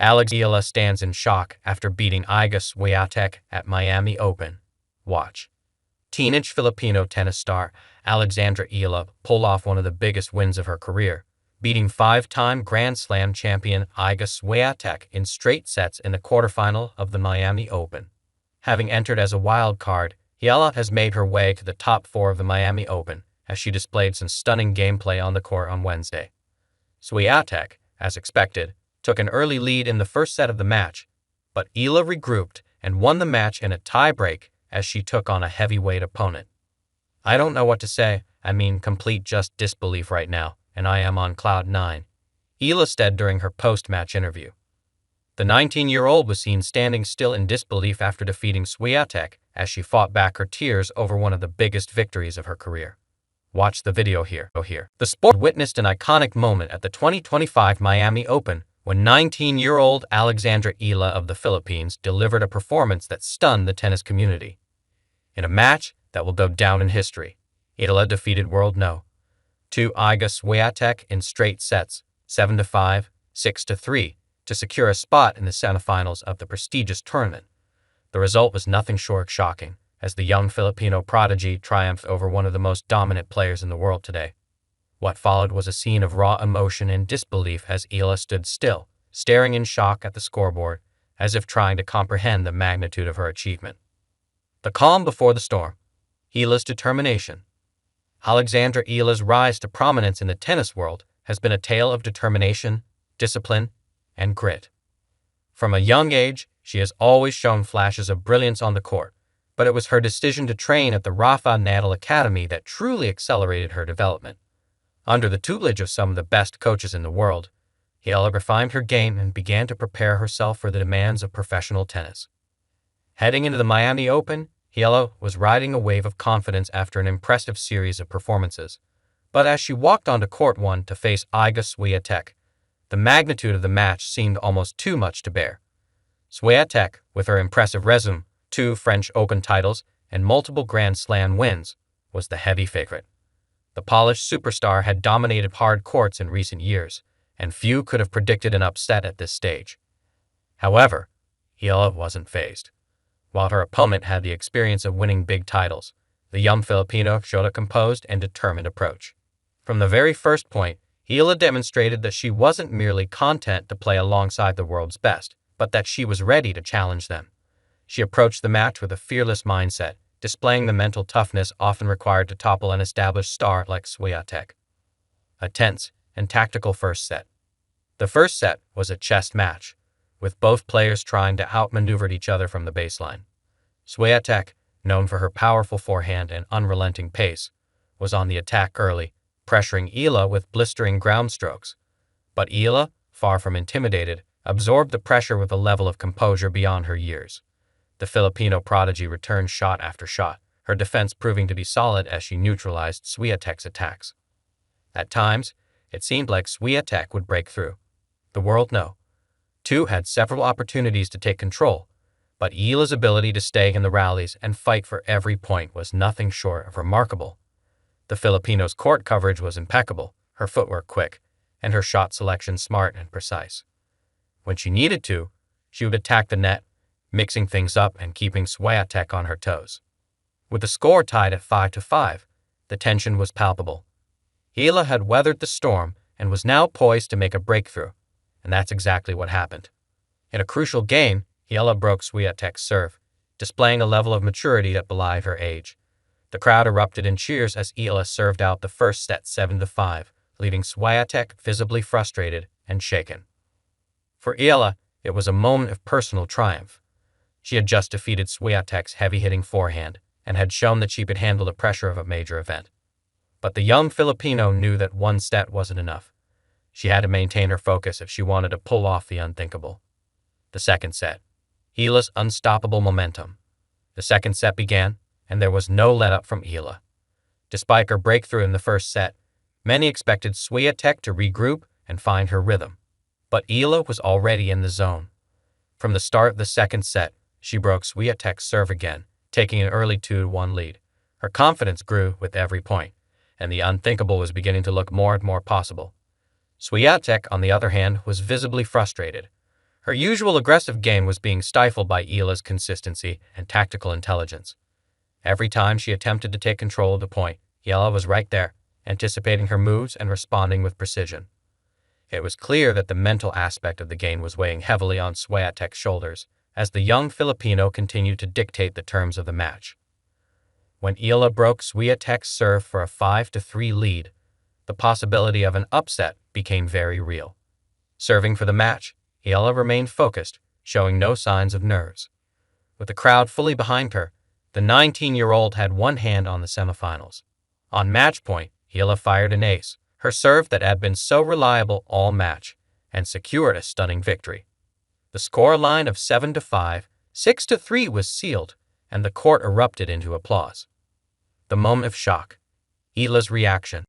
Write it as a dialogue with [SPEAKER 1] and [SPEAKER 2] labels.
[SPEAKER 1] Alexandra Eala stands in shock after beating Iga Swiatek at Miami Open. Watch. Teenage Filipino tennis star Alexandra Eala pulled off one of the biggest wins of her career, beating five-time Grand Slam champion Iga Swiatek in straight sets in the quarterfinal of the Miami Open. Having entered as a wild card, Eala has made her way to the top four of the Miami Open as she displayed some stunning gameplay on the court on Wednesday. Swiatek, as expected, took an early lead in the first set of the match, but Eala regrouped and won the match in a tie-break as she took on a heavyweight opponent. "I don't know what to say, complete just disbelief right now, and I am on cloud 9, Eala said during her post-match interview. The 19-year-old was seen standing still in disbelief after defeating Swiatek as she fought back her tears over one of the biggest victories of her career. Watch the video here. The sport witnessed an iconic moment at the 2025 Miami Open when 19-year-old Alexandra Eala of the Philippines delivered a performance that stunned the tennis community. In a match that will go down in history, Eala defeated world No. 2 Iga Swiatek in straight sets, 7-5, 6-3, to secure a spot in the semifinals of the prestigious tournament. The result was nothing short of shocking, as the young Filipino prodigy triumphed over one of the most dominant players in the world today. What followed was a scene of raw emotion and disbelief as Eala stood still, staring in shock at the scoreboard, as if trying to comprehend the magnitude of her achievement. The calm before the storm. Eala's determination. Alexandra Eala's rise to prominence in the tennis world has been a tale of determination, discipline, and grit. From a young age, she has always shown flashes of brilliance on the court, but it was her decision to train at the Rafa Nadal Academy that truly accelerated her development. Under the tutelage of some of the best coaches in the world, Eala refined her game and began to prepare herself for the demands of professional tennis. Heading into the Miami Open, Eala was riding a wave of confidence after an impressive series of performances. But as she walked onto court 1 to face Iga Swiatek, the magnitude of the match seemed almost too much to bear. Swiatek, with her impressive resume, 2 French Open titles, and multiple Grand Slam wins, was the heavy favorite. The polished superstar had dominated hard courts in recent years, and few could have predicted an upset at this stage. However, Eala wasn't fazed. While her opponent had the experience of winning big titles, the young Filipino showed a composed and determined approach. From the very first point, Eala demonstrated that she wasn't merely content to play alongside the world's best, but that she was ready to challenge them. She approached the match with a fearless mindset, displaying the mental toughness often required to topple an established star like Swiatek. A tense and tactical first set. The first set was a chess match, with both players trying to outmaneuver each other from the baseline. Swiatek, known for her powerful forehand and unrelenting pace, was on the attack early, pressuring Eala with blistering ground strokes. But Eala, far from intimidated, absorbed the pressure with a level of composure beyond her years. The Filipino prodigy returned shot after shot, her defense proving to be solid as she neutralized Swiatek's attacks. At times, it seemed like Swiatek would break through. The world No. 2 had several opportunities to take control, but Eala's ability to stay in the rallies and fight for every point was nothing short of remarkable. The Filipino's court coverage was impeccable, her footwork quick, and her shot selection smart and precise. When she needed to, she would attack the net, mixing things up and keeping Swiatek on her toes. With the score tied at 5-5, the tension was palpable. Eala had weathered the storm and was now poised to make a breakthrough, and that's exactly what happened. In a crucial game, Eala broke Swiatek's serve, displaying a level of maturity that belied her age. The crowd erupted in cheers as Eala served out the first set 7-5, leaving Swiatek visibly frustrated and shaken. For Eala, it was a moment of personal triumph. She had just defeated Swiatek's heavy-hitting forehand and had shown that she could handle the pressure of a major event. But the young Filipino knew that one set wasn't enough. She had to maintain her focus if she wanted to pull off the unthinkable. The second set. Eala's unstoppable momentum. The second set began, and there was no let-up from Eala. Despite her breakthrough in the first set, many expected Swiatek to regroup and find her rhythm. But Eala was already in the zone. From the start of the second set, she broke Swiatek's serve again, taking an early 2-1 lead. Her confidence grew with every point, and the unthinkable was beginning to look more and more possible. Swiatek, on the other hand, was visibly frustrated. Her usual aggressive game was being stifled by Eala's consistency and tactical intelligence. Every time she attempted to take control of the point, Eala was right there, anticipating her moves and responding with precision. It was clear that the mental aspect of the game was weighing heavily on Swiatek's shoulders as the young Filipino continued to dictate the terms of the match. When Eala broke Swiatek's serve for a 5-3 lead, the possibility of an upset became very real. Serving for the match, Eala remained focused, showing no signs of nerves. With the crowd fully behind her, the 19-year-old had one hand on the semifinals. On match point, Eala fired an ace, her serve that had been so reliable all match, and secured a stunning victory. The scoreline of 7-5, 6-3 was sealed, and the court erupted into applause. The moment of shock. Eala's reaction.